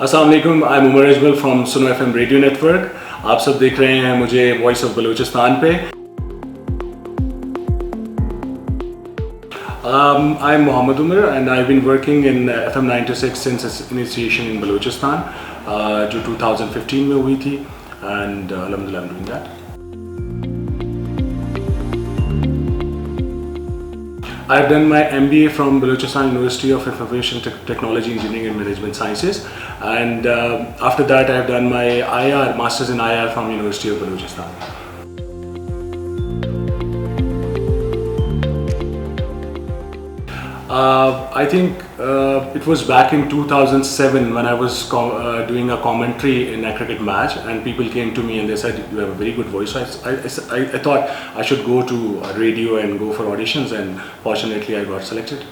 अस्सलाम वालेकुम, I am Umar Ajmal from Suno FM radio network. आप सब देख रहे हैं मुझे वॉइस ऑफ बलूचिस्तान पे। I am Mohammad Umar and I been working in FM 96 since its initiation in Balochistan जो 2015 में हुई थी एंड अल्हम्दुलिल्लाह I am doing that. I've done my MBA from Balochistan University of Information Technology Engineering and Management Sciences, and after that I've done my IR, Masters in IR from University of Balochistan. I think it was back in 2007 when I was doing a commentary in a cricket match, and people came to me and they said, "You have a very good voice." So I thought I should go to radio and go for auditions, and fortunately I got selected.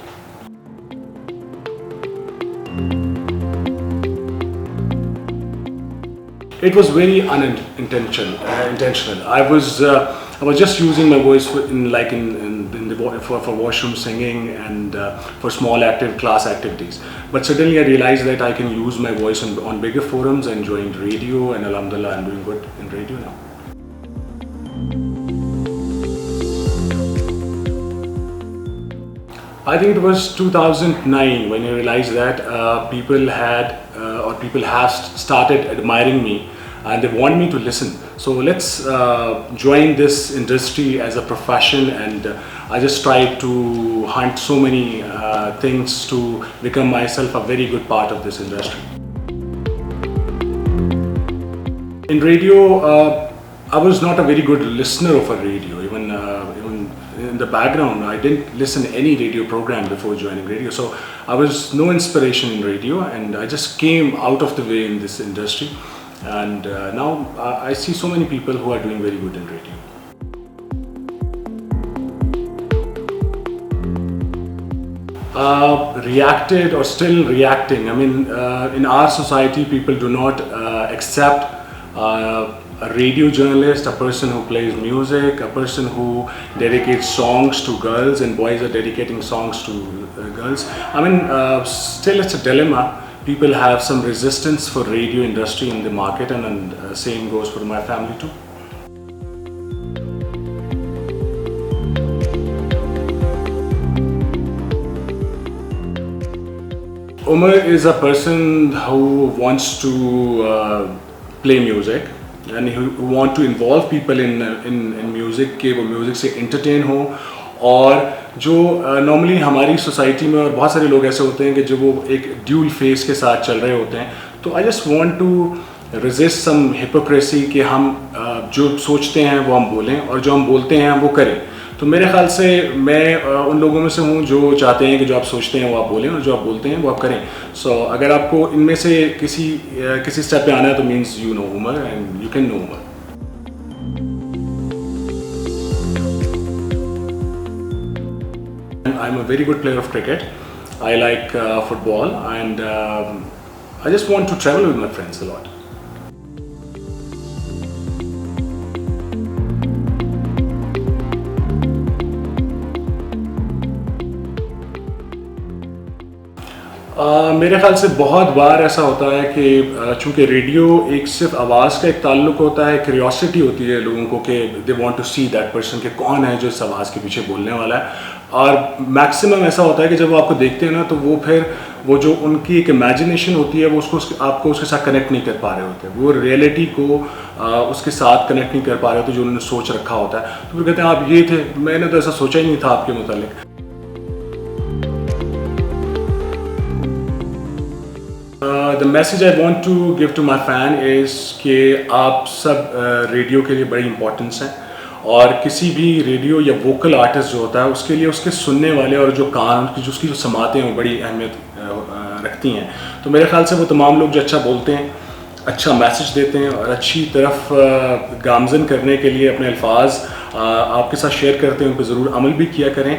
It was very intentional. I was just using my voice for washroom singing and for small class activities. But suddenly I realized that I can use my voice on bigger forums and joined radio, and alhamdulillah I'm doing good in radio now. I think it was 2009 when I realized that people have started admiring me and they want me to listen. So let's join this industry as a profession, and I just tried to hunt so many things to become myself a very good part of this industry. In radio, I was not a very good listener of a radio. Even in the background, I didn't listen to any radio program before joining radio. So I was no inspiration in radio, and I just came out of the way in this industry. And now I see so many people who are doing very good in radio. Reacted or still reacting. I mean, in our society, people do not accept a radio journalist, a person who plays music, a person who dedicates songs to girls, and boys are dedicating songs to girls. I mean, still it's a dilemma. People have some resistance for radio industry in the market, and same goes for my family too. Umar is a person who wants to play music, and who want to involve people in music के वो music से entertain हो. और जो normally हमारी society में और बहुत सारे लोग ऐसे होते हैं कि जो वो एक ड्यूल फेस के साथ चल रहे होते हैं, तो I just want to resist some hypocrisy कि हम जो सोचते हैं वो हम बोलें और जो हम बोलते हैं वो करें. तो मेरे ख्याल से मैं उन लोगों में से हूँ जो चाहते हैं कि जो आप सोचते हैं वो आप बोलें और जो आप बोलते हैं वो आप करें. सो अगर आपको इनमें से किसी स्टेप पे आना है तो means you know Umar and you can know Umar. I'm a very good player of cricket. I like football, and I just want to travel with my friends a lot. मेरे ख्याल से बहुत बार ऐसा होता है कि चूँकि रेडियो एक सिर्फ आवाज़ का एक ताल्लुक होता है, क्यूरियोसिटी होती है लोगों को कि they want to see that person कि कौन है जो इस आवाज़ के पीछे बोलने वाला है. और मैक्सिमम ऐसा होता है कि जब वो आपको देखते हैं ना, तो वो फिर वो जो उनकी एक इमेजिनेशन होती है वो आपको उसके साथ कनेक्ट नहीं कर पा रहे होते, वो रियलिटी को उसके साथ कनेक्ट नहीं कर पा रहे होते जो उन्होंने सोच रखा होता है. तो फिर कहते हैं आप ये थे, मैंने तो ऐसा सोचा ही नहीं था आपके मुतालिक. The message I want to give to my fan is कि आप सब रेडियो के लिए बड़ी इम्पोर्टेंस हैं, और किसी भी रेडियो या वोकल आर्टिस्ट जो होता है उसके लिए उसके सुनने वाले और जो कान उसकी जो समातें हैं वो बड़ी अहमियत रखती हैं. तो मेरे ख्याल से वो तमाम लोग जो अच्छा बोलते हैं, अच्छा मैसेज देते हैं और अच्छी तरफ गामजन करने के लिए अपने अल्फाज आपके साथ शेयर करते हैं, उन पर ज़रूर अमल भी किया करें.